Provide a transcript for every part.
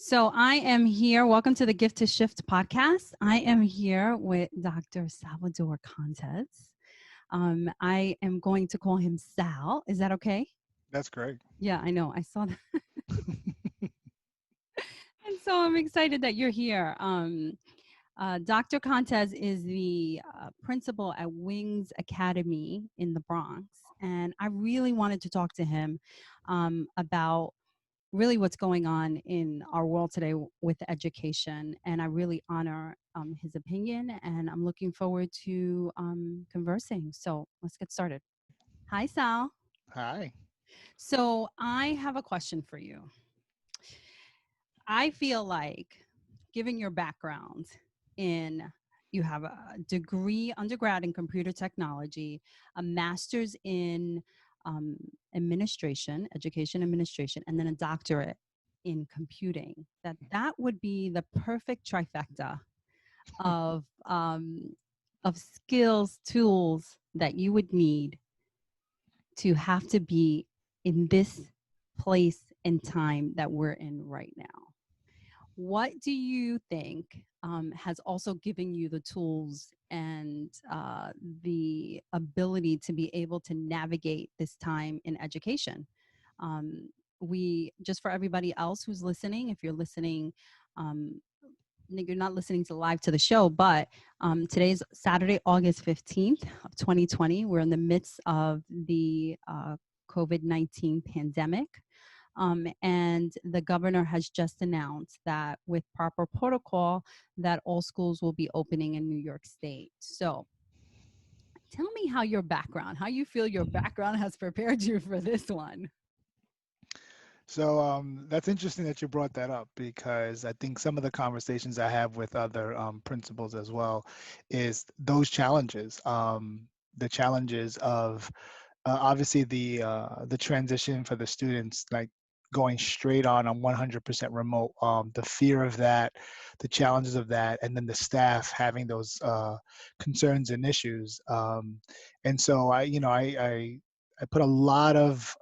So I am here. Welcome to the Gift to Shift podcast. I am here with Dr. Salvador Contes. I am going to call him Sal. Is that okay? That's great. Yeah, I know. I saw that. And so I'm excited that you're here. Dr. Contes is the principal at Wings Academy in the Bronx. And I really wanted to talk to him about really what's going on in our world today with education. And I really honor his opinion, and I'm looking forward to conversing. So let's get started. Hi, Sal. Hi. So I have a question for you. I feel like, given your background in, you have a degree undergrad in computer technology, a master's in administration, education administration, and then a doctorate in computing, that would be the perfect trifecta of um, of skills, tools that you would need to have to be in this place and time that we're in right now. What do you think has also given you the tools and the ability to be able to navigate this time in education? We, just for everybody else who's listening, if you're listening, you're not listening to live to the show, but today's Saturday, August 15th of 2020. We're in the midst of the COVID-19 pandemic. And the governor has just announced that with proper protocol, that all schools will be opening in New York State. So tell me how you feel your background has prepared you for this one. So that's interesting that you brought that up because I think some of the conversations I have with other principals as well is those challenges, the challenges of obviously the transition for the students, like going straight on 100% remote, the fear of that, the challenges of that, and then the staff having those concerns and issues. And so I put a lot of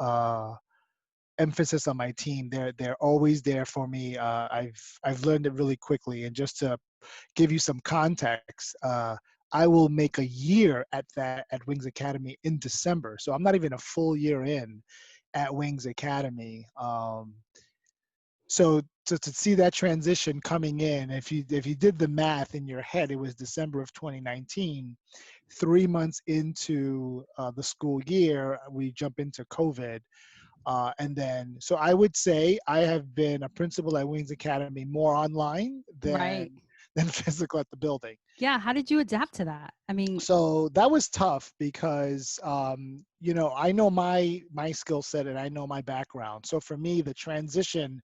emphasis on my team. They're always there for me. I've learned it really quickly. And just to give you some context, I will make a year at Wings Academy in December. So I'm not even a full year in at Wings Academy. So to see that transition coming in, if you did the math in your head, it was December of 2019. 3 months into the school year, we jump into COVID. And then, so I would say I have been a principal at Wings Academy more online Right. than physical at the building. Yeah. How did you adapt to that? I mean, So that was tough because, I know my skill set and I know my background. So for me, the transition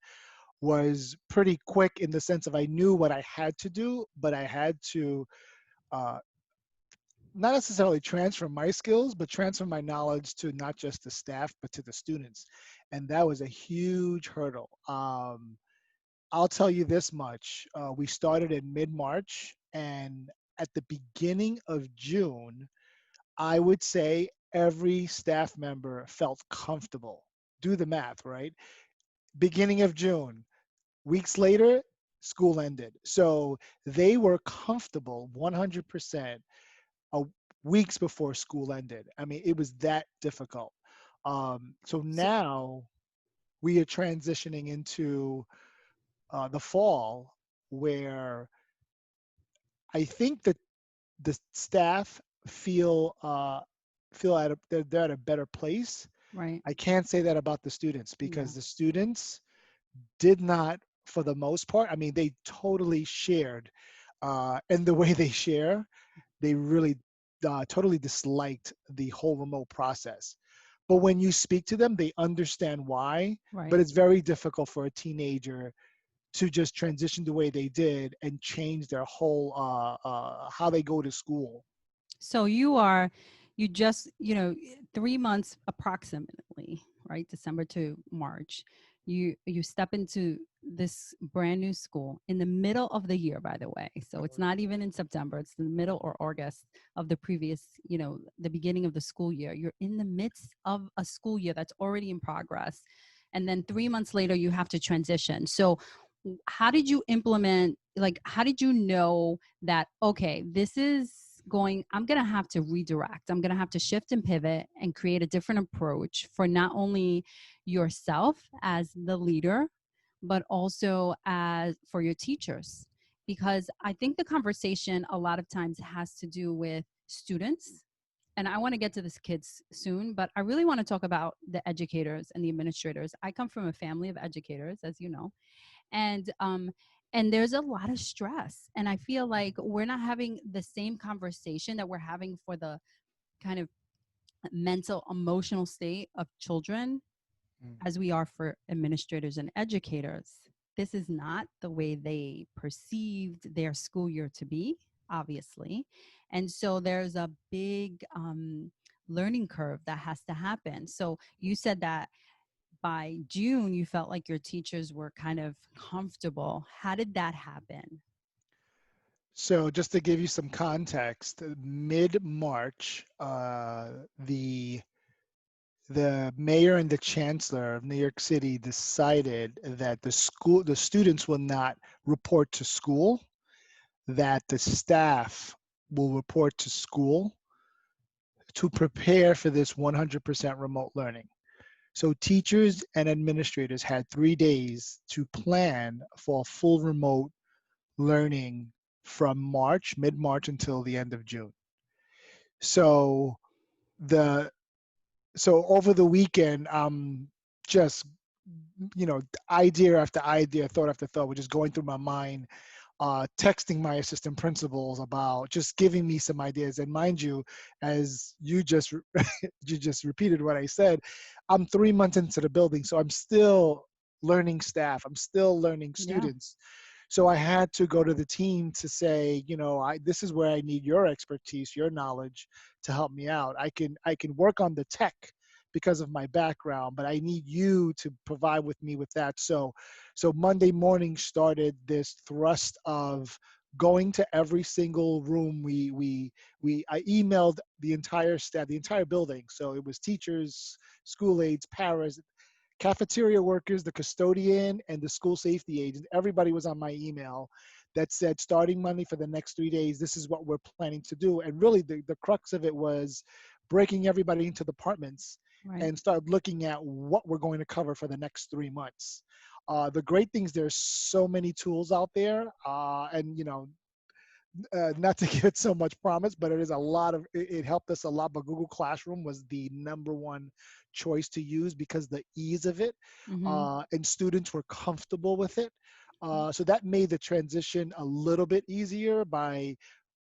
was pretty quick in the sense of I knew what I had to do, but I had to uh, not necessarily transfer my skills, but transfer my knowledge to not just the staff, but to the students. And that was a huge hurdle. I'll tell you this much. We started in mid-March, and at the beginning of June, I would say every staff member felt comfortable. Do the math, right? Beginning of June, weeks later, school ended. So they were comfortable 100% weeks before school ended. I mean, it was that difficult. So so, now we are transitioning into the fall, where I think that the staff feel they're at a better place. right. I can't say that about the students Yeah. because the students did not, for the most part. I mean, they totally shared, and the way they share, they really totally disliked the whole remote process. But when you speak to them, they understand why. But Right. it's very difficult for a teenager to just transition the way they did and change their whole how they go to school. So you just, 3 months approximately, right? December to March. You step into this brand new school in the middle of the year, by the way. So it's not even in September, it's the middle or August of the previous, the beginning of the school year. You're in the midst of a school year that's already in progress. And then 3 months later, you have to transition. So how did you implement, like, how did you know that, okay, this is going, I'm going to have to redirect, I'm going to have to shift and pivot and create a different approach for not only yourself as the leader, but also as for your teachers? Because I think the conversation a lot of times has to do with students, and I want to get to this kids soon, but I really want to talk about the educators and the administrators. I come from a family of educators, as you know, and there's a lot of stress, and I feel like we're not having the same conversation that we're having for the kind of mental emotional state of children Mm. as we are for administrators and educators. This is not the way they perceived their school year to be, obviously. And so there's a big learning curve that has to happen. So you said that by June, you felt like your teachers were kind of comfortable. How did that happen? So just to give you some context, mid-March, the mayor and the chancellor of New York City decided that the students will not report to school, that the staff will report to school to prepare for this 100% remote learning. So teachers and administrators had 3 days to plan for full remote learning from mid-March until the end of June. So the so over the weekend, just idea after idea, thought after thought, were just going through my mind, texting my assistant principals about just giving me some ideas. And mind you, as you just you just repeated what I said, I'm 3 months into the building, so I'm still learning staff. I'm still learning Yeah. students. So I had to go to the team to say, this is where I need your expertise, your knowledge to help me out. I can work on the tech because of my background, but I need you to provide with me with that. So Monday morning started this thrust of going to every single room. I emailed the entire staff, the entire building. So it was teachers, school aides, paras, cafeteria workers, the custodian, and the school safety agent. Everybody was on my email that said, starting Monday for the next 3 days, this is what we're planning to do. And really, the crux of it was breaking everybody into departments Right. and start looking at what we're going to cover for the next 3 months. The great things, there's so many tools out there, and not to give it so much promise, but it helped us a lot. But Google Classroom was the number one choice to use because the ease of it, Mm-hmm. and students were comfortable with it. So that made the transition a little bit easier by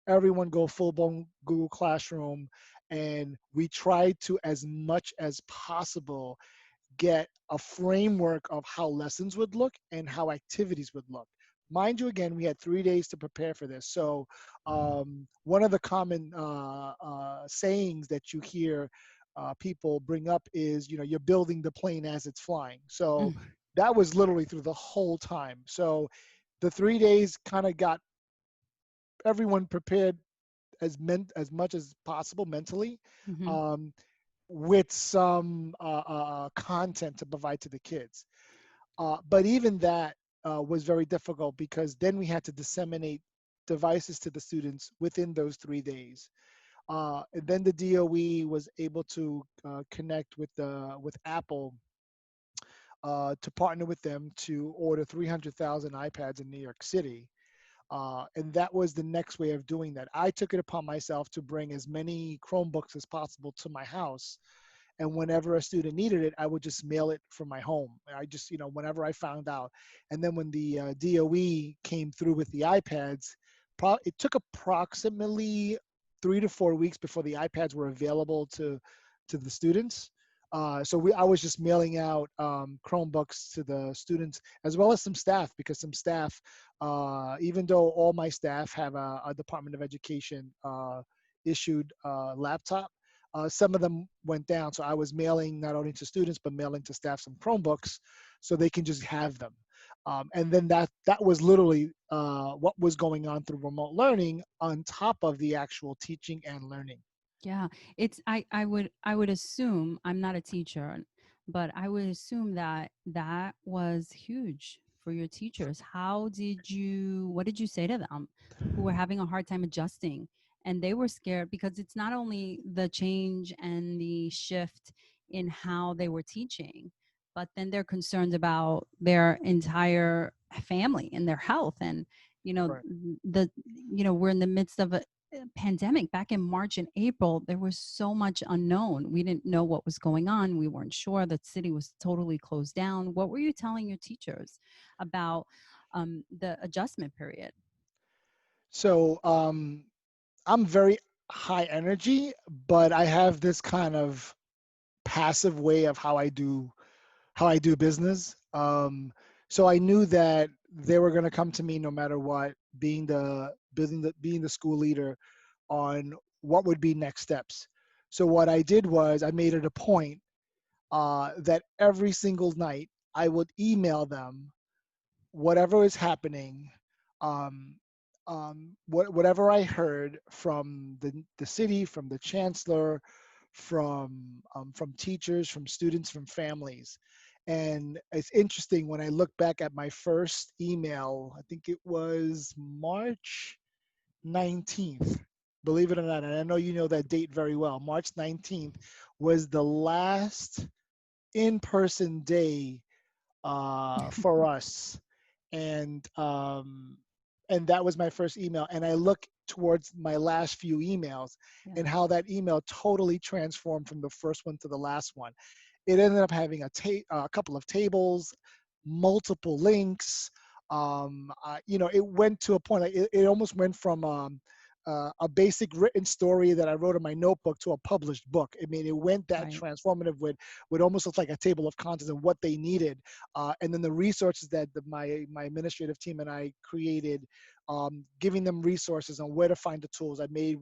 everyone go full blown Google Classroom. And we tried to, as much as possible, get a framework of how lessons would look and how activities would look. Mind you, again, we had 3 days to prepare for this. So one of the common sayings that you hear people bring up is, you're building the plane as it's flying. So that was literally through the whole time. So the 3 days kind of got everyone prepared as much as possible mentally, Mm-hmm. um, with some content to provide to the kids. But even that was very difficult because then we had to disseminate devices to the students within those 3 days. And then the DOE was able to connect with Apple to partner with them to order 300,000 iPads in New York City. And that was the next way of doing that. I took it upon myself to bring as many Chromebooks as possible to my house. And whenever a student needed it, I would just mail it from my home. I just, whenever I found out. And then when the DOE came through with the iPads, it took approximately 3 to 4 weeks before the iPads were available to the students. I was just mailing out Chromebooks to the students as well as some staff, because some staff, even though all my staff have a Department of Education issued laptop, some of them went down. So I was mailing not only to students, but mailing to staff some Chromebooks so they can just have them. And then that was literally what was going on through remote learning on top of the actual teaching and learning. Yeah, it's I would assume, I'm not a teacher, but I would assume that that was huge for your teachers? What did you say to them who were having a hard time adjusting? And they were scared because it's not only the change and the shift in how they were teaching, but then they're concerned about their entire family and their health. And, you know, Right. we're in the midst of a pandemic. Back in March and April, there was so much unknown. We didn't know what was going on. We weren't sure. The city was totally closed down. What were you telling your teachers about the adjustment period? So I'm very high energy, but I have this kind of passive way of how I do business. So I knew that they were going to come to me no matter what, being the school leader, on what would be next steps. So what I did was I made it a point that every single night I would email them whatever is happening, um, whatever I heard from the city, from the chancellor, from teachers, from students, from families. And it's interesting when I look back at my first email, I think it was March 19th, believe it or not, and I know you know that date very well. March 19th was the last in-person day for us, and that was my first email. And I look towards my last few emails and Yeah, how that email totally transformed from the first one to the last one. It ended up having a couple of tables, multiple links. It went to a point, like it almost went from a basic written story that I wrote in my notebook to a published book. I mean, it went that right, transformative with almost look like a table of contents and what they needed, and then the resources that my administrative team and I created, giving them resources on where to find the tools. I made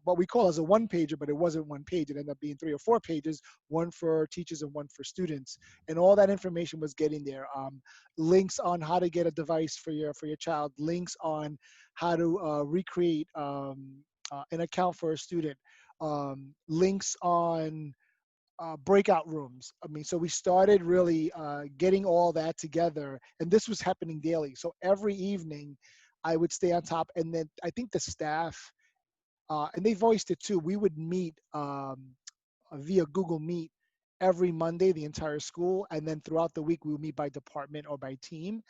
what we call as a one pager, but it wasn't one page. It ended up being 3 or 4 pages, one for teachers and one for students, and all that information was getting there. Links on how to get a device for your child, links on how to recreate an account for a student, links on breakout rooms. I mean, so we started really getting all that together, and this was happening daily. So every evening, I would stay on top, and then I think the staff, and they voiced it too. We would meet via Google Meet every Monday, the entire school, and then throughout the week we would meet by department or by team,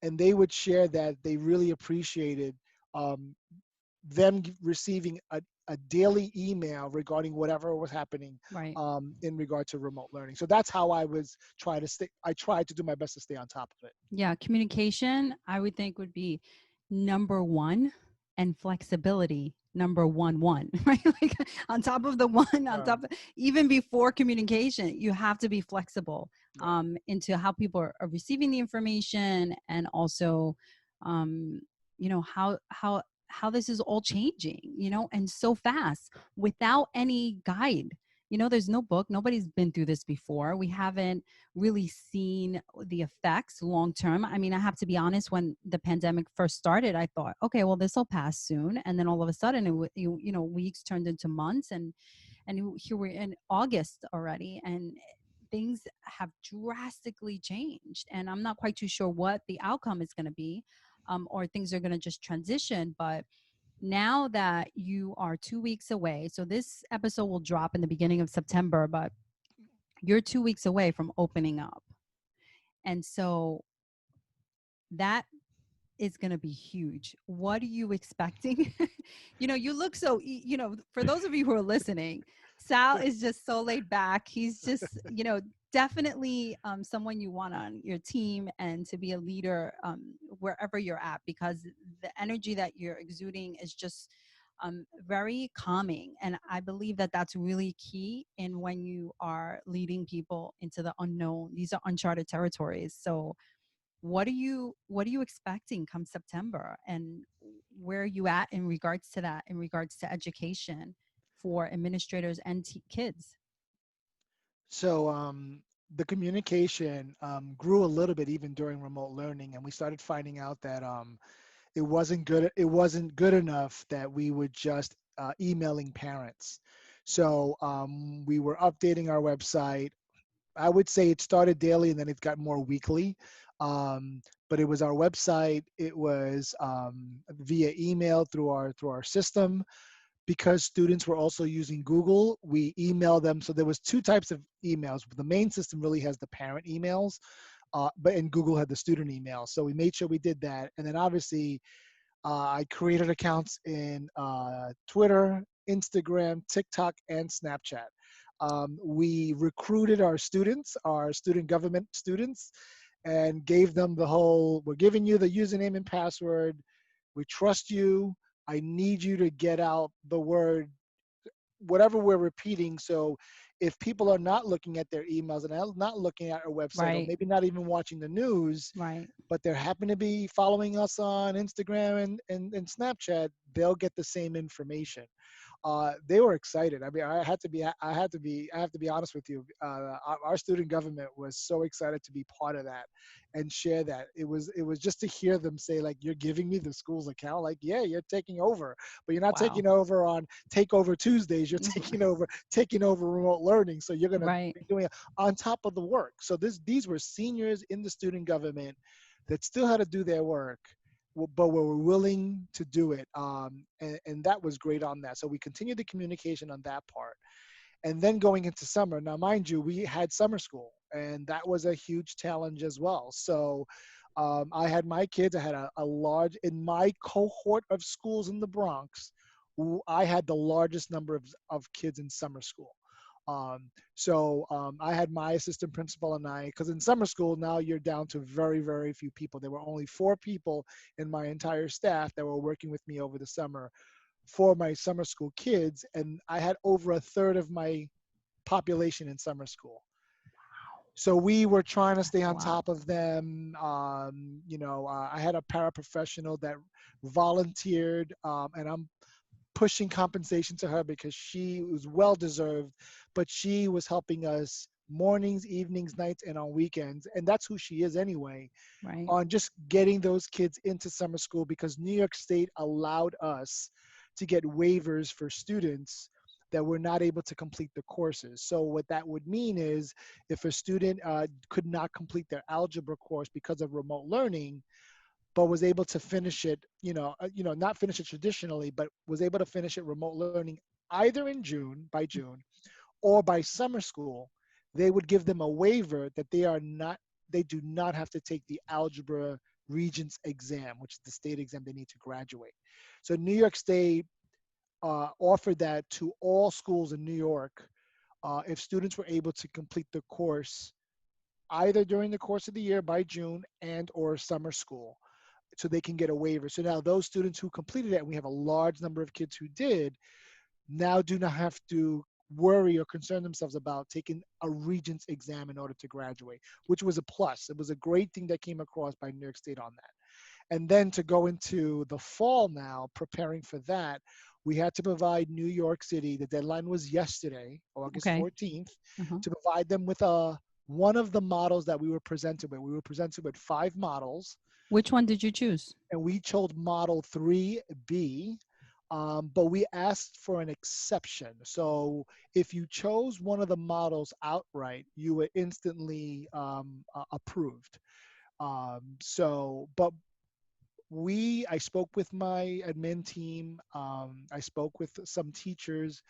and they would share that they really appreciated um, them receiving a daily email regarding whatever was happening right. in regard to remote learning. So that's how I was trying to stay. I tried to do my best to stay on top of it. Yeah, communication, I would think would be number one, and flexibility number one, right? Like on top of the one, on Uh, top of, even before communication, you have to be flexible right. into how people are receiving the information, and also um, how this is all changing, and so fast without any guide. There's no book. Nobody's been through this before. We haven't really seen the effects long term. I mean, I have to be honest, when the pandemic first started, I thought, okay, well, this will pass soon. And then all of a sudden, weeks turned into months, and here we're in August already, and things have drastically changed. And I'm not quite too sure what the outcome is going to be, or things are going to just transition. But now that you are 2 weeks away, so this episode will drop in the beginning of September, but you're 2 weeks away from opening up. And so that is going to be huge. What are you expecting? You look so, for those of you who are listening, Sal is just so laid back. He's just, definitely someone you want on your team and to be a leader wherever you're at, because the energy that you're exuding is just very calming. And I believe that that's really key in when you are leading people into the unknown. These are uncharted territories. So what are you expecting come September, and where are you at in regards to that, in regards to education for administrators and kids? So the communication grew a little bit even during remote learning, and we started finding out that it wasn't good. It wasn't good enough that we were just emailing parents. So we were updating our website. I would say it started daily and then it got more weekly. But it was our website. It was via email through our system. Because students were also using Google, we emailed them. So there was two types of emails. The main system really has the parent emails, but and Google had the student email. So we made sure we did that. And then obviously I created accounts in Twitter, Instagram, TikTok, and Snapchat. We recruited our students, our student government students, and gave them the whole, we're giving you the username and password. We trust you. I need you to get out the word, whatever we're repeating. So if people are not looking at their emails and not looking at our website, or Right. maybe not even watching the news, Right. but they happen to be following us on Instagram and Snapchat, they'll get the same information. They were excited. I mean, I have to be honest with you. Our student government was so excited to be part of that and share that. It was just to hear them say, like, you're giving me the school's account. Like, yeah, you're taking over, but you're not Wow. taking over on Takeover Tuesdays. You're taking over remote learning. So you're going to Right. be doing it on top of the work. So these were seniors in the student government that still had to do their work, but were willing to do it. And that was great on that. So we continued the communication on that part. And then going into summer, now mind you, we had summer school, and that was a huge challenge as well. So I had my kids, I had a large, in my cohort of schools in the Bronx, I had the largest number of kids in summer school. I had my assistant principal and I, because in summer school now you're down to very, very few people. There were only 4 people in my entire staff that were working with me over the summer for my summer school kids, and I had over a third of my population in summer school. So we were trying to stay That's a on lot. top of them. I had a paraprofessional that volunteered, and I'm pushing compensation to her because she was well deserved, but she was helping us mornings, evenings, nights, and on weekends. And that's who she is anyway, Right. on just getting those kids into summer school, because New York State allowed us to get waivers for students that were not able to complete the courses. So what that would mean is if a student could not complete their algebra course because of remote learning, but was able to finish it, not finish it traditionally, but was able to finish it remote learning either in June, by June, or by summer school, they would give them a waiver that they do not have to take the algebra regents exam, which is the state exam they need to graduate. So New York State offered that to all schools in New York if students were able to complete the course either during the course of the year by June and or summer school, so they can get a waiver. So now those students who completed it, and we have a large number of kids who did, now do not have to worry or concern themselves about taking a regents exam in order to graduate, which was a plus. It was a great thing that came across by New York State on that. And then to go into the fall now, preparing for that, we had to provide New York City, the deadline was yesterday, August Okay. 14th, Uh-huh. to provide them with one of the models that we were presented with. We were presented with 5 models, Which one did you choose? and we chose model 3B, but we asked for an exception. So if you chose one of the models outright, you were instantly approved. But I spoke with my admin team. I spoke with some teachers,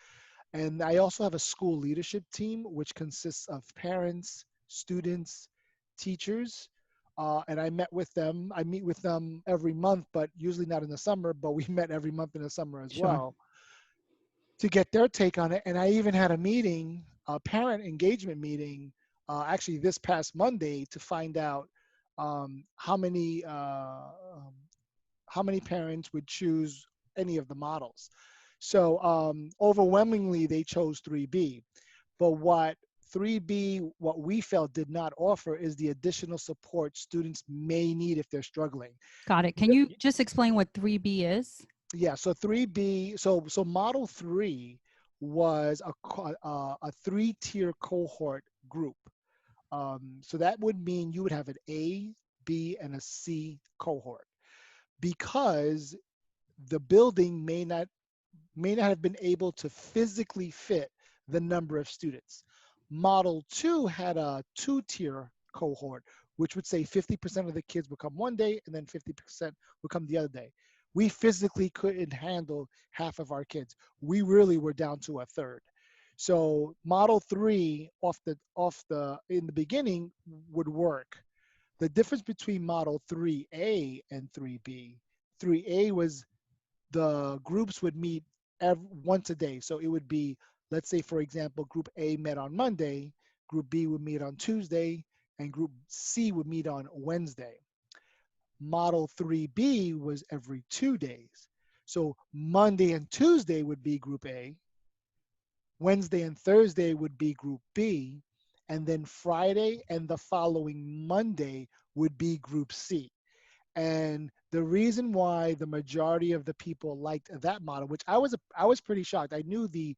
and I also have a school leadership team, which consists of parents, students, teachers. And I met with them. I meet with them every month, but usually not in the summer, but we met every month in the summer as Sure. well to get their take on it. And I even had a meeting, a parent engagement meeting, actually this past Monday, to find out um, how many uh, um, how many parents would choose any of the models. So overwhelmingly, they chose 3B. But what we felt did not offer is the additional support students may need if they're struggling. Got it. Can you just explain what 3B is? Yeah, so 3B, so model 3 was a 3-tier cohort group. So that would mean you would have an A, B, and a C cohort, because the building may not have been able to physically fit the number of students. Model 2 had a 2-tier cohort, which would say 50% of the kids would come one day and then 50% would come the other day. We physically couldn't handle half of our kids. We really were down to a third. So model 3 off the in the beginning would work. The difference between model 3A and 3B, 3A was the groups would meet once a day. So it would be, let's say, for example, group A met on Monday, group B would meet on Tuesday, and group C would meet on Wednesday. Model 3B was every 2 days. So Monday and Tuesday would be group A, Wednesday and Thursday would be group B, and then Friday and the following Monday would be group C. And the reason why the majority of the people liked that model, which I was pretty shocked. I knew the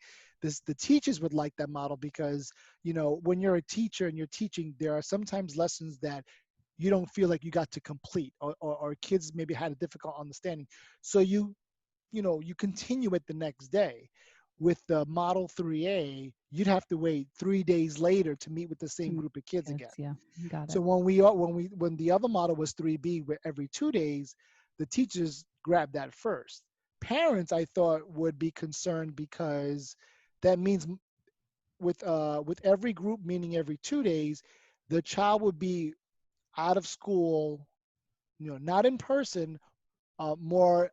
teachers would like that model because, when you're a teacher and you're teaching, there are sometimes lessons that you don't feel like you got to complete, or kids maybe had a difficult understanding. So you continue it the next day. With the model 3A, you'd have to wait 3 days later to meet with the To same meet group of kids kids, again. yeah, got So it. when the other model was 3B, where every 2 days, the teachers grabbed that first. Parents, I thought, would be concerned because that means with every group meeting every 2 days, the child would be out of school, not in person, more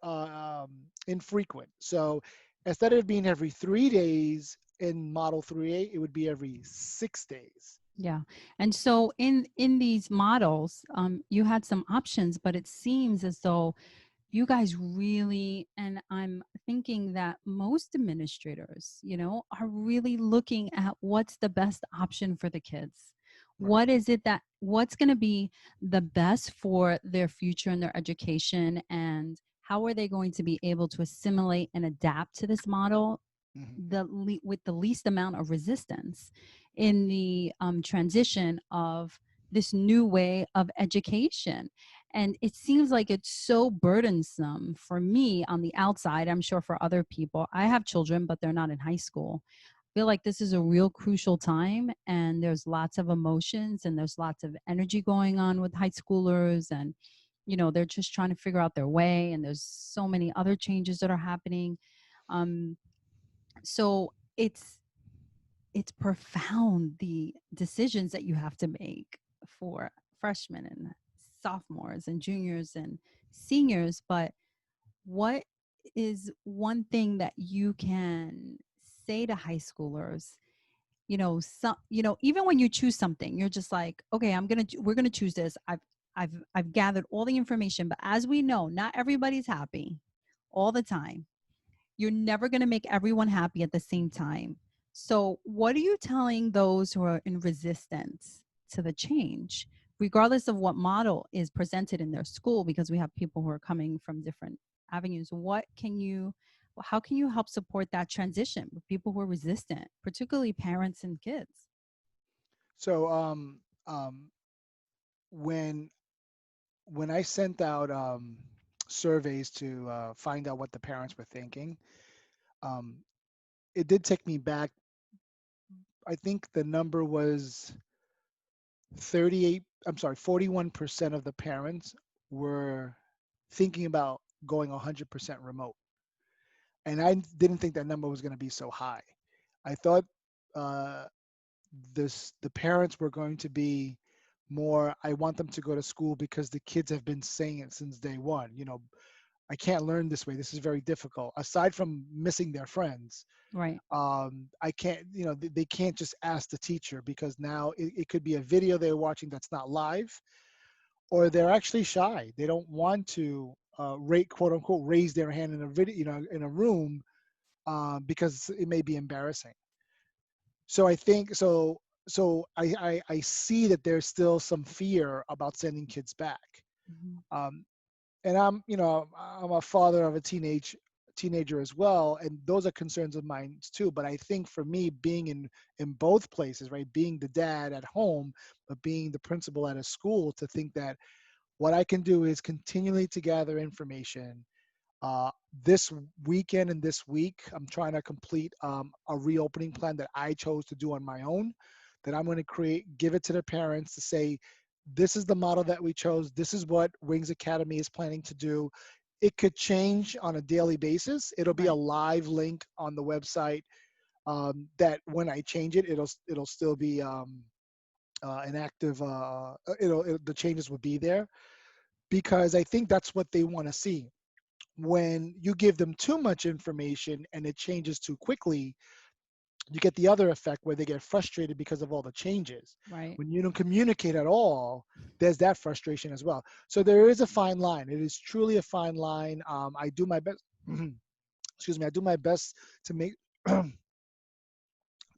infrequent. So instead of being every 3 days in Model 3A, it would be every 6 days. Yeah. And so in these models, you had some options, but it seems as though you guys really, and I'm thinking that most administrators, are really looking at what's the best option for the kids. Right. What's going to be the best for their future and their education, and how are they going to be able to assimilate and adapt to this model Mhm. with the least amount of resistance in the transition of this new way of education. And it seems like it's so burdensome for me on the outside. I'm sure for other people. I have children, but they're not in high school. I feel like this is a real crucial time, and there's lots of emotions and there's lots of energy going on with high schoolers, and they're just trying to figure out their way, and there's so many other changes that are happening. um, so it's profound, the decisions that you have to make for freshmen and sophomores and juniors and seniors. But what is one thing that you can say to high schoolers? Even when you choose something, you're just like, okay, we're gonna choose this. I've gathered all the information, but as we know, not everybody's happy all the time. You're never going to make everyone happy at the same time. So, what are you telling those who are in resistance to the change, regardless of what model is presented in their school? Because we have people who are coming from different avenues. How can you help support that transition with people who are resistant, particularly parents and kids? So um, when when I sent out surveys to find out what the parents were thinking, um, it did take me back. I think the number was 38, I'm sorry, 41% of the parents were thinking about going 100% remote. And I didn't think that number was going to be so high. I thought uh, the parents were going to be more, I want them to go to school because the kids have been saying it since day one. I can't learn this way. This is very difficult. Aside from missing their friends, Right. I can't, they can't just ask the teacher because now it could be a video they're watching that's not live, or they're actually shy. They don't want to rate, quote unquote, raise their hand in a video, in a room, because it may be embarrassing. So I think so. So I see that there's still some fear about sending kids back. Mhm. Um, and I'm a father of a teenager as well, and those are concerns of mine too. But I think for me, being in both places, right, being the dad at home but being the principal at a school, to think that what I can do is continually to gather information. uh, this weekend and this week, I'm trying to complete a reopening plan that I chose to do on my own, that I'm going to create, give it to the parents to say, this is the model that we chose. This is what Wings Academy is planning to do. It could change on a daily basis. It'll be a Right. live link on the website that when I change it, it'll still be an active. The changes will be there because I think that's what they want to see. When you give them too much information and it changes too quickly, you get the other effect where they get frustrated because of all the changes. Right. When you don't communicate at all, there's that frustration as well. So there is a fine line. It is truly a fine line. I do my best. Excuse me. I do my best to make to You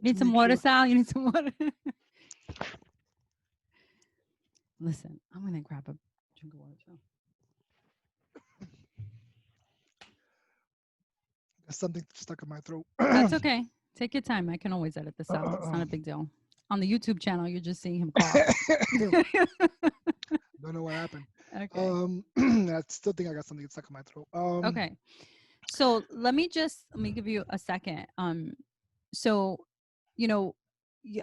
need some make water, sure. Sal? You need some water? Listen, I'm going to grab a drink of water, too. There's something stuck in my throat. That's okay. Take your time. I can always edit this out. It's not a big deal. On the YouTube channel, you're just seeing him cough. Don't know what happened. Okay. I still think I got something stuck in my throat. Okay. So let me give you a second. So, you know,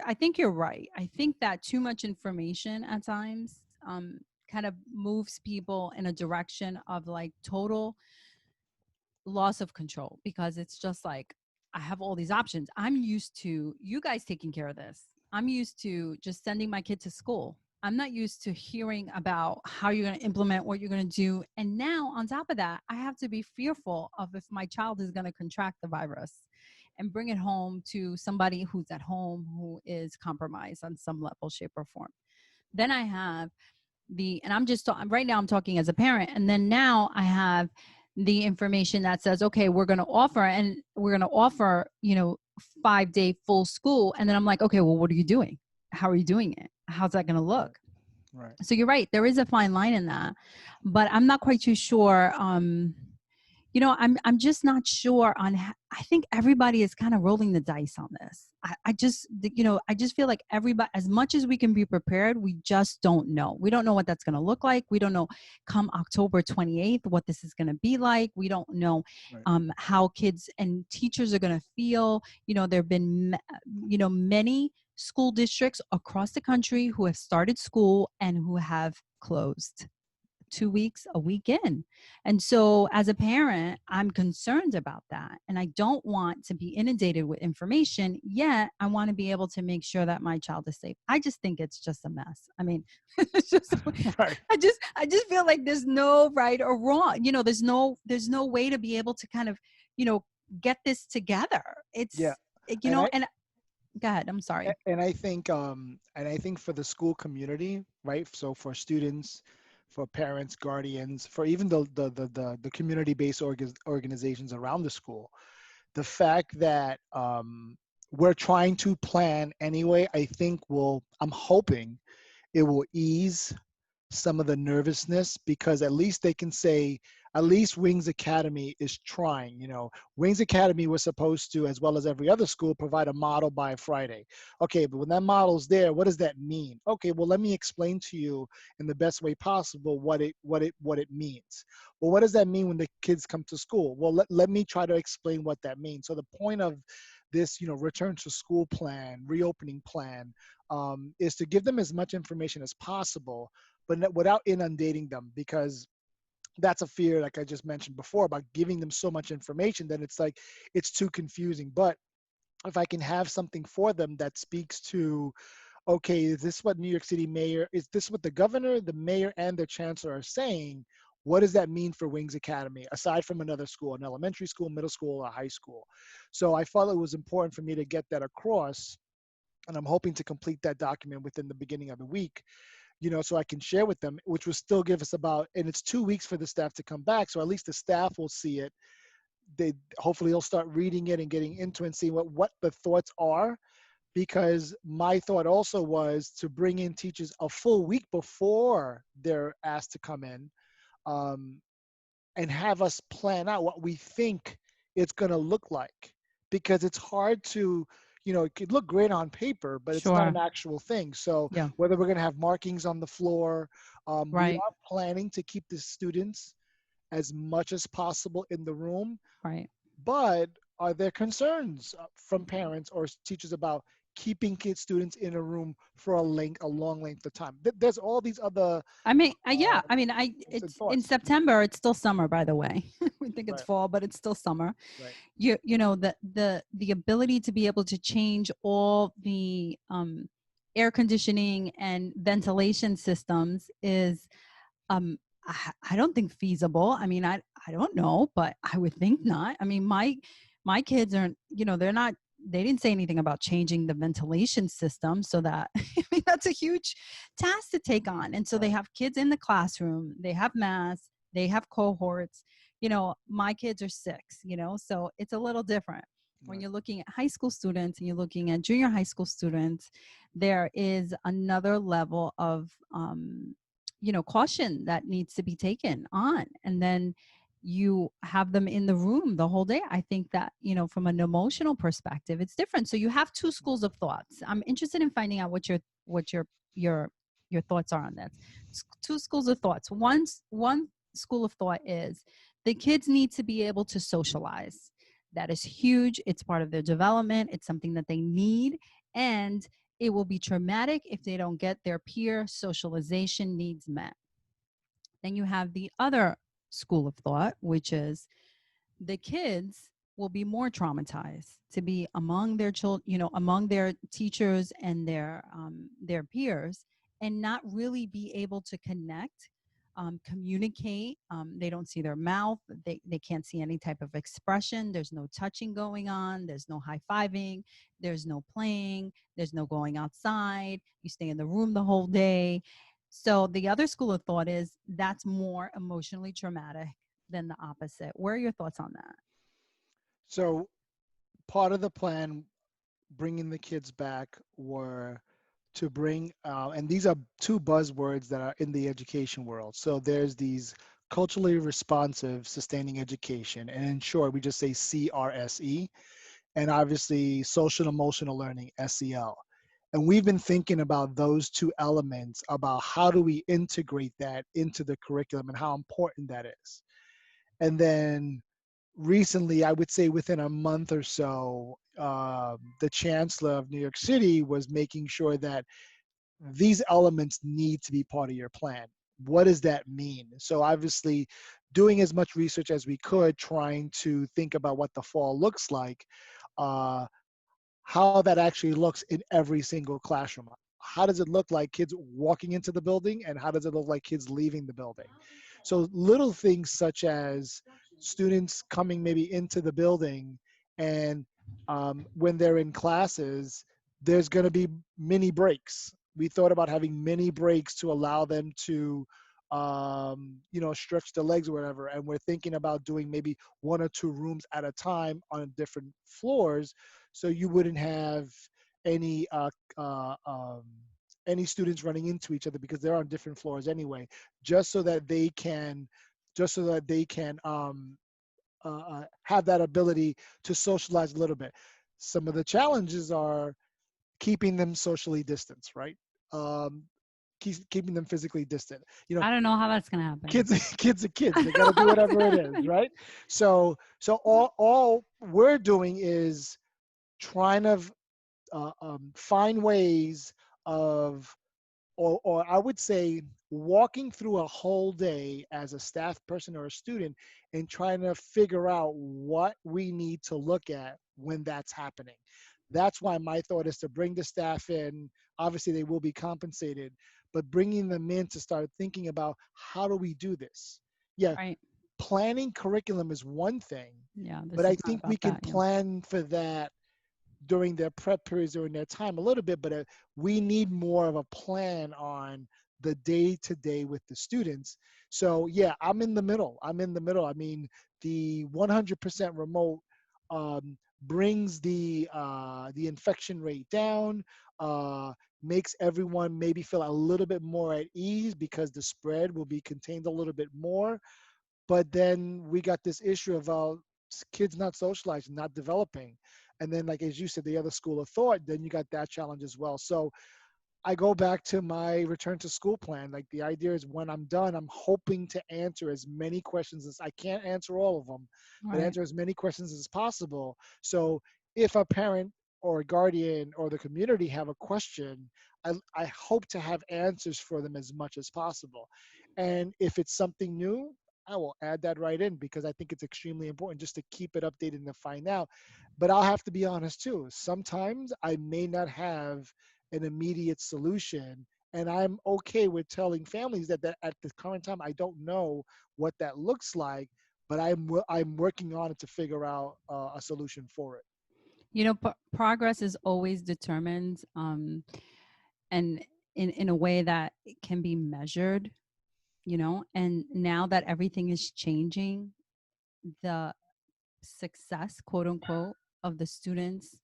I think you're right. I think that too much information at times kind of moves people in a direction of like total loss of control, because it's just like, I have all these options. I'm used to you guys taking care of this. I'm used to just sending my kid to school. I'm not used to hearing about how you're going to implement what you're going to do. And now, on top of that, I have to be fearful of if my child is going to contract the virus and bring it home to somebody who's at home who is compromised on some level, shape, or form. Then I have and I'm just right now I'm talking as a parent, and then now I have the information that says, okay, we're going to offer 5-day full school. And then I'm like, okay, well, what are you doing? How are you doing it? How's that going to look? Right. So you're right, there is a fine line in that, but I'm not quite too sure. I'm just not sure on I think everybody is kind of rolling the dice on this. I just feel like everybody, as much as we can be prepared, we just don't know. We don't know what that's going to look like. We don't know come October 28th what this is going to be like. We don't know Right. how kids and teachers are going to feel. There have been many school districts across the country who have started school and who have closed 2 weeks, a week in. And so as a parent, I'm concerned about that. And I don't want to be inundated with information, yet I want to be able to make sure that my child is safe. I just think it's just a mess. I mean, it's just, Right. I just feel like there's no right or wrong. There's no way to be able to kind of, get this together. Yeah. It's, And I and go ahead. I'm sorry. and I think for the school community, right? So for students, for parents, guardians, for even the community-based organizations around the school, the fact that we're trying to plan anyway, I think I'm hoping it will ease some of the nervousness, because at least they can say, at least Wings Academy is trying. Wings Academy was supposed to, as well as every other school, provide a model by Friday. Okay, but when that model's there, what does that mean? Okay, well, let me explain to you in the best way possible what it means. Well, what does that mean when the kids come to school? Well, let me try to explain what that means. So the point of this, return to school plan, reopening plan, is to give them as much information as possible, but without inundating them, because that's a fear, like I just mentioned before, about giving them so much information that it's like it's too confusing. But if I can have something for them that speaks to, okay, is this what New York City mayor, is this what the governor, the mayor, and the chancellor are saying? What does that mean for Wings Academy, aside from another school, an elementary school, middle school, or high school? So I felt it was important for me to get that across, and I'm hoping to complete that document within the beginning of the week, so I can share with them, which will still give us and it's 2 weeks for the staff to come back. So at least the staff will see it. Hopefully they'll start reading it and getting into it and seeing what the thoughts are, because my thought also was to bring in teachers a full week before they're asked to come in, um, and have us plan out what we think it's going to look like, because it's hard to, it could look great on paper, but it's not Sure. an actual thing. So Yeah. whether we're going to have markings on the floor, we Right. are planning to keep the students as much as possible in the room, Right. but are there concerns from parents or teachers about keeping students in a room for a long length of time. There's all these other I mean, yeah. um, I mean, instant it's in thoughts. September. It's still summer, by the way. We think it's Right, fall, but it's still summer. right, You know, the ability to be able to change all the air conditioning and ventilation systems is I don't think feasible. I mean, I don't know, but I would think not. I mean, my kids aren't, you know, they're not, they didn't say anything about changing the ventilation system, so that I mean that's a huge task to take on. And so they right, have kids in the classroom, they have mass, they have cohorts. You know, my kids are 6, you know, so it's a little different. When right. you're looking at high school students and you're looking at junior high school students, there is another level of you know, caution that needs to be taken on. And then you have them in the room the whole day. I think that, you know, from an emotional perspective, it's different. So you have two schools of thoughts. I'm interested in finding out what your thoughts are on this. Two schools of thoughts. One school of thought is the kids need to be able to socialize. That is huge. It's part of their development. It's something that they need. And it will be traumatic if they don't get their peer socialization needs met. Then you have the other school of thought, which is the kids will be more traumatized to be among their children, you know, among their teachers and their peers, and not really be able to connect, communicate. They don't see their mouth. They can't see any type of expression. There's no touching going on. There's no high fiving. There's no playing. There's no going outside. You stay in the room the whole day. So the other school of thought is that's more emotionally traumatic than the opposite. What are your thoughts on that? So part of the plan bringing the kids back were to bring, and these are two buzzwords that are in the education world. So there's these culturally responsive sustaining education, and in short, we just say CRSE, and obviously social and emotional learning, SEL. And we've been thinking about those two elements, about how do we integrate that into the curriculum and how important that is. And then recently, I would say within a month or so, the chancellor of New York City was making sure that these elements need to be part of your plan. What does that mean? So obviously, doing as much research as we could, trying to think about what the fall looks like, uh, how that actually looks in every single classroom. How does it look like kids walking into the building, and how does it look like kids leaving the building? So little things such as students coming maybe into the building, and when they're in classes, there's going to be mini breaks. We thought about having mini breaks to allow them to you know, stretch their legs or whatever. And we're thinking about doing maybe 1 or 2 rooms at a time on different floors, so you wouldn't have any uh, um, any students running into each other because they're on different floors anyway, just so that they can just so that they can have that ability to socialize a little bit. Some of the challenges are keeping them socially distanced, right? Um, keeping them physically distant. You know, I don't know how that's gonna happen. kids are kids. I They don't got know to do how that's whatever gonna it is, happen. right? So all we're doing is trying to find ways of, or I would say, walking through a whole day as a staff person or a student and trying to figure out what we need to look at when that's happening. That's why my thought is to bring the staff in. Obviously, they will be compensated, but bringing them in to start thinking about how do we do this? Yeah, Right. planning curriculum is one thing, Yeah, but this I is not think we about can that. Yeah. plan for that during their prep periods, during their time a little bit, but we need more of a plan on the day to day with the students. So yeah, I'm in the middle. I'm in the middle. I mean, the 100% remote brings the infection rate down, uh, makes everyone maybe feel a little bit more at ease because the spread will be contained a little bit more. But then we got this issue of kids not socializing, not developing. And then, like as you said, the other school of thought, then you got that challenge as well. So I go back to my return to school plan. Like the idea is when I'm done, I'm hoping to answer as many questions as I can't answer all of them, All but right. answer as many questions as possible. So if a parent or a guardian or the community have a question, I hope to have answers for them as much as possible. And if it's something new, I will add that right in because I think it's extremely important just to keep it updated and to find out. But I'll have to be honest too. Sometimes I may not have an immediate solution, and I'm okay with telling families that at the current time I don't know what that looks like, but I'm working on it to figure out a solution for it. You know, progress is always determined, and in a way that it can be measured, you know, and now that everything is changing, the success, quote unquote, of the students,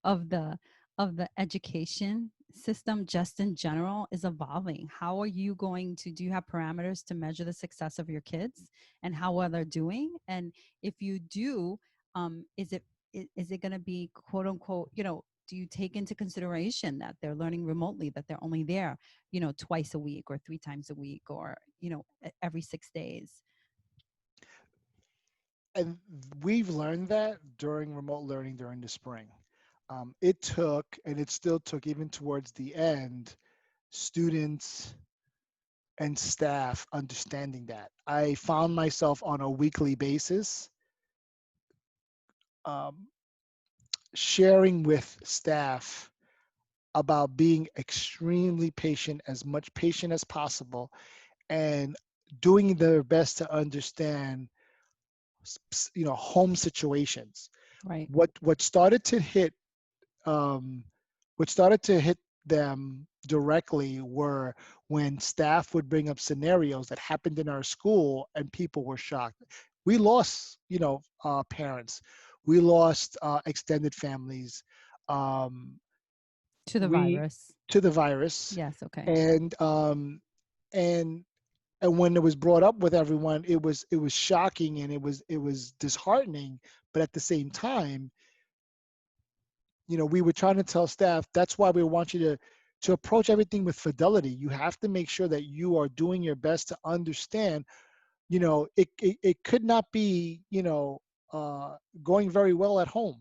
of the education system just in general is evolving. How are you going to, do you have parameters to measure the success of your kids and how well they're doing? And if you do, is it going to be, quote unquote, you know, do you take into consideration that they're learning remotely, that they're only there, you know, twice a week or three times a week, or, you know, every 6 days? And we've learned that during remote learning during the spring. It took, and it still took, even towards the end, students and staff understanding that. I found myself on a weekly basis um, sharing with staff about being extremely patient, as much patient as possible, and doing their best to understand, home situations. Right. What started to hit um, what started to hit them directly were when staff would bring up scenarios that happened in our school and people were shocked. We lost, parents. We lost extended families. Um, To the we virus. to the virus, Yes. Okay. and and and when it was brought up with everyone, it was shocking and it was disheartening. But at the same time, we were trying to tell staff that's why we want you to approach everything with fidelity. You have to make sure that you are doing your best to understand. It could not be uh, going very well at home.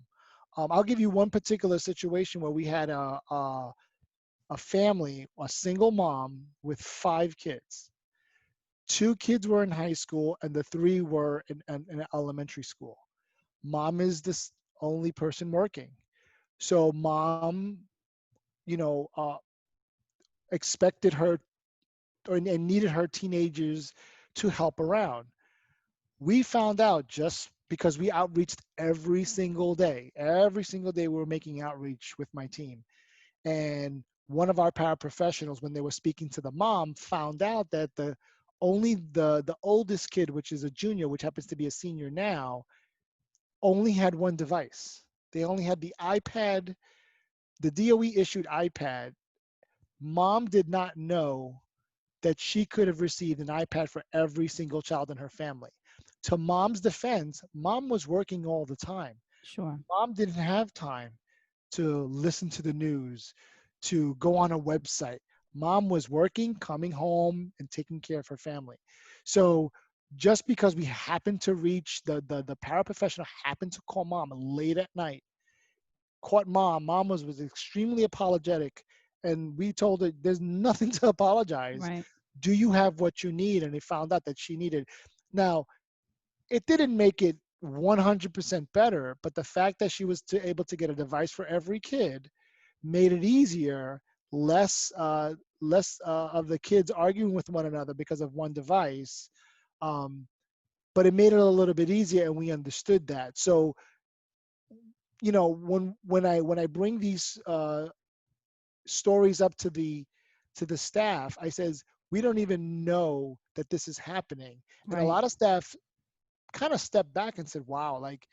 I'll give you one particular situation where we had a family, a single mom with 5 kids. 2 kids were in high school and the 3 were in elementary school. Mom is this only person working. So mom, you know, uh, expected her and needed her teenagers to help around. We found out just because we outreached every single day. Every single day we were making outreach with my team. And one of our paraprofessionals, when they were speaking to the mom, found out that the oldest kid, which is a junior, which happens to be a senior now, only had one device. They only had the iPad, the DOE issued iPad. Mom did not know that she could have received an iPad for every single child in her family. To mom's defense, mom was working all the time. Sure. Mom didn't have time to listen to the news, to go on a website. Mom was working, coming home, and taking care of her family. So just because we happened to reach the paraprofessional happened to call mom late at night, caught mom. Mom was extremely apologetic, and we told her there's nothing to apologize. Right. Do you have what you need? And they found out that she needed. Now, it didn't make it 100% better, but the fact that she was able to get a device for every kid made it easier. Less of the kids arguing with one another because of one device, um, but it made it a little bit easier, and we understood that. So when I bring these stories up to the staff, I says we don't even know that this is happening, and a Right. lot of staff kind of stepped back and said, "Wow, like."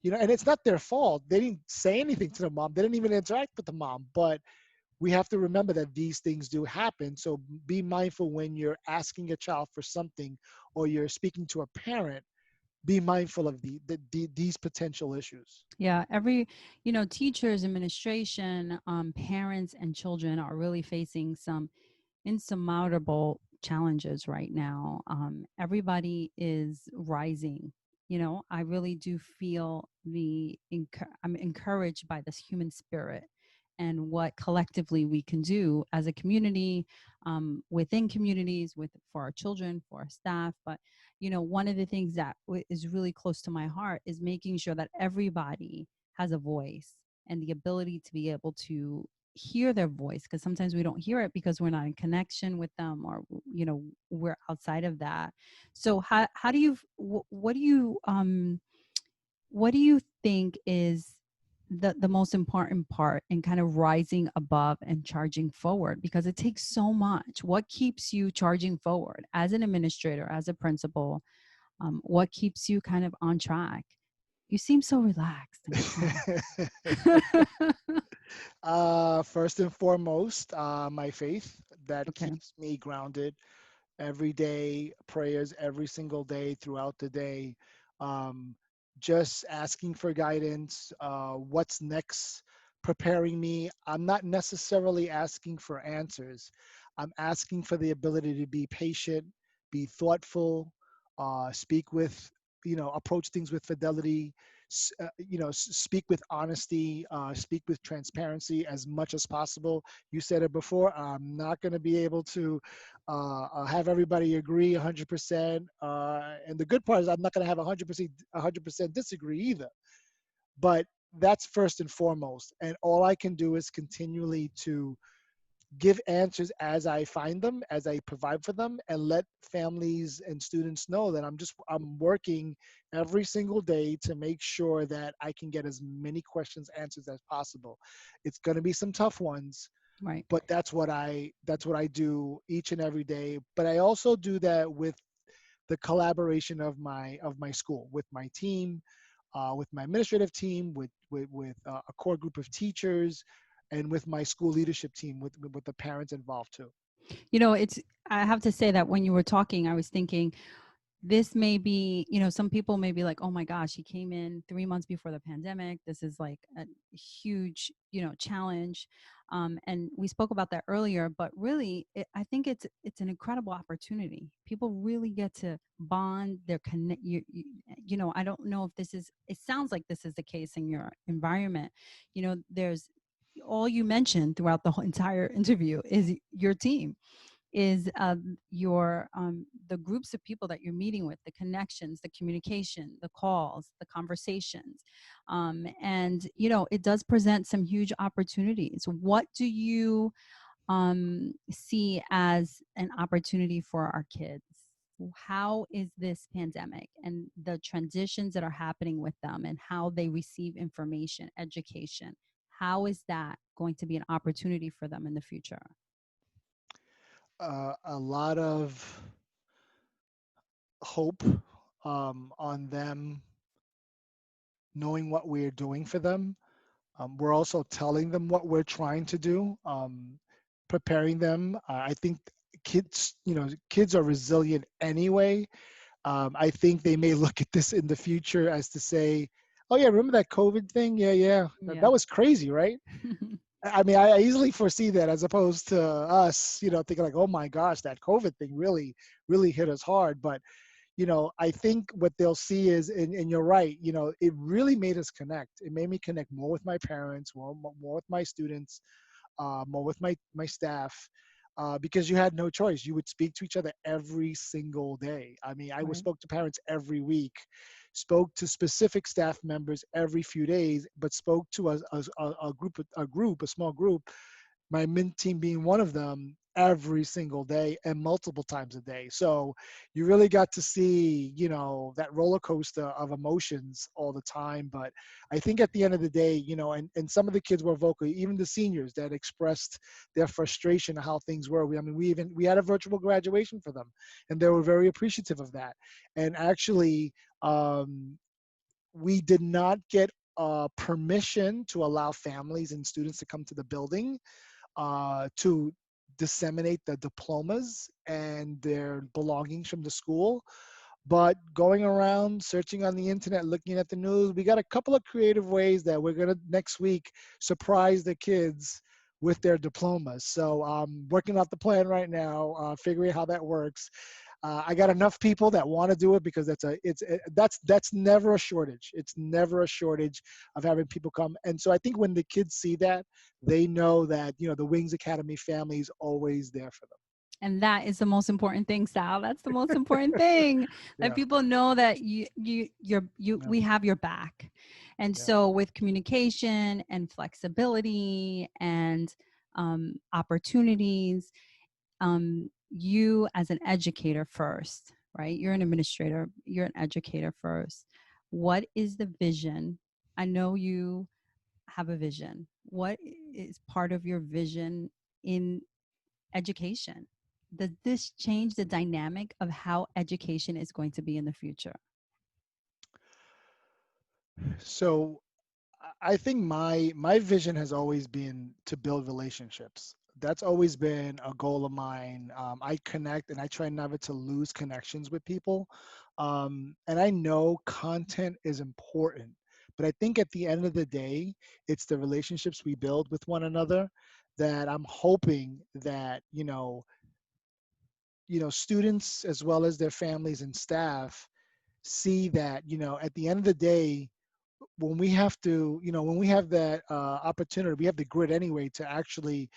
And it's not their fault. They didn't say anything to the mom. They didn't even interact with the mom. But we have to remember that these things do happen. So be mindful when you're asking a child for something or you're speaking to a parent. Be mindful of these potential issues. Yeah, every, you know, teachers, administration, parents, and children are really facing some insurmountable challenges right now. Everybody is rising. You know, I really do feel I'm encouraged by this human spirit and what collectively we can do as a community, within communities, with for our children, for our staff. But one of the things that is really close to my heart is making sure that everybody has a voice and the ability to be able to hear their voice, because sometimes we don't hear it because we're not in connection with them, or we're outside of that. So how do you what do you think is the most important part in kind of rising above and charging forward? Because it takes so much. What keeps you charging forward as an administrator, as a principal? What keeps you kind of on track? You seem so relaxed and calm. First and foremost, my faith that Okay. keeps me grounded every day, prayers every single day throughout the day. Um, just asking for guidance, what's next, preparing me. I'm not necessarily asking for answers. I'm asking for the ability to be patient, be thoughtful, speak with, approach things with fidelity, speak with honesty, speak with transparency as much as possible. You said it before. I'm not going to be able to have everybody agree 100%. And the good part is I'm not going to have 100% disagree either. But that's first and foremost. And all I can do is continually to give answers as I find them, as I provide for them, and let families and students know that I'm working every single day to make sure that I can get as many questions answered as possible. It's going to be some tough ones, Right. but that's what I do each and every day. But I also do that with the collaboration of my school, with my team, with my administrative team, with a core group of teachers, and with my school leadership team, with the parents involved too. It's I have to say that when you were talking, I was thinking this may be, some people may be like, oh my gosh, he came in 3 months before the pandemic. This is like a huge, challenge. And we spoke about that earlier, but really, I think it's an incredible opportunity. People really get to bond, their connect. I don't know if it sounds like this is the case in your environment. There's all you mentioned throughout the whole entire interview is your team, is your the groups of people that you're meeting with, the connections, the communication, the calls, the conversations, and it does present some huge opportunities. What do you see as an opportunity for our kids? How is this pandemic and the transitions that are happening with them and how they receive information, education, how is that going to be an opportunity for them in the future? A lot of hope on them knowing what we're doing for them. We're also telling them what we're trying to do, preparing them. I think kids are resilient anyway. I think they may look at this in the future as to say, oh yeah, remember that COVID thing? Yeah, yeah, Yeah. that was crazy, right? I mean, I easily foresee that, as opposed to us, thinking like, oh my gosh, that COVID thing really, really hit us hard. But I think what they'll see is, and you're right, it really made us connect. It made me connect more with my parents, more with my students, more with my staff, because you had no choice. You would speak to each other every single day. I mean, Right. spoke to parents every week, spoke to specific staff members every few days, but spoke to a small group, my mint team being one of them, every single day and multiple times a day. So you really got to see, that roller coaster of emotions all the time. But I think at the end of the day, and some of the kids were vocal, even the seniors that expressed their frustration of how things were. We had a virtual graduation for them, and they were very appreciative of that. And actually, we did not get permission to allow families and students to come to the building to disseminate the diplomas and their belongings from the school. But going around, searching on the internet, looking at the news, we got a couple of creative ways that we're going to next week surprise the kids with their diplomas. So I'm working out the plan right now, figuring how that works. I got enough people that want to do it because that's never a shortage. It's never a shortage of having people come. And so I think when the kids see that, they know that, the Wings Academy family is always there for them. And that is the most important thing, Sal. That's the most important thing, that Yeah, people know that yeah, we have your back. And yeah. so with communication and flexibility and opportunities, you as an educator first, right? You're an administrator, you're an educator first. What is the vision? I know you have a vision. What is part of your vision in education? Does this change the dynamic of how education is going to be in the future? So I think my vision has always been to build relationships. That's always been a goal of mine. I connect and I try never to lose connections with people. And I know content is important, but I think at the end of the day, it's the relationships we build with one another that I'm hoping that, students as well as their families and staff see that, at the end of the day, when we have to, when we have that opportunity, we have the grit anyway to actually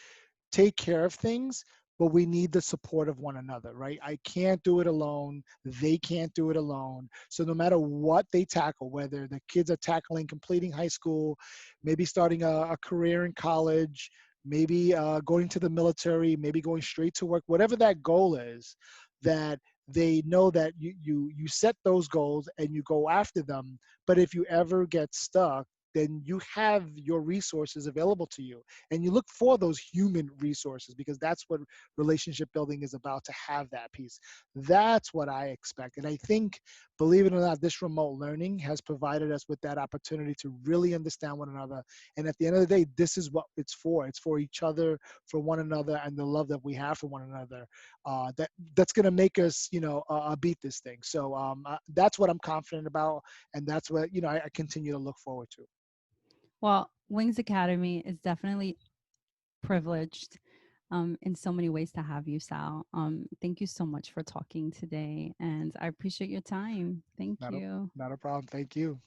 take care of things, but we need the support of one another, right? I can't do it alone. They can't do it alone. So no matter what they tackle, whether the kids are tackling completing high school, maybe starting a career in college, maybe going to the military, maybe going straight to work, whatever that goal is, that they know that you set those goals and you go after them. But if you ever get stuck, then you have your resources available to you, and you look for those human resources, because that's what relationship building is about, to have that piece. That's what I expect. And I think, believe it or not, this remote learning has provided us with that opportunity to really understand one another. And at the end of the day, this is what it's for. It's for each other, for one another, and the love that we have for one another. That's going to make us, beat this thing. So that's what I'm confident about, and that's what I continue to look forward to. Well, Wings Academy is definitely privileged in so many ways to have you, Sal. Thank you so much for talking today, and I appreciate your time. Thank Not a you. not a problem. Thank you.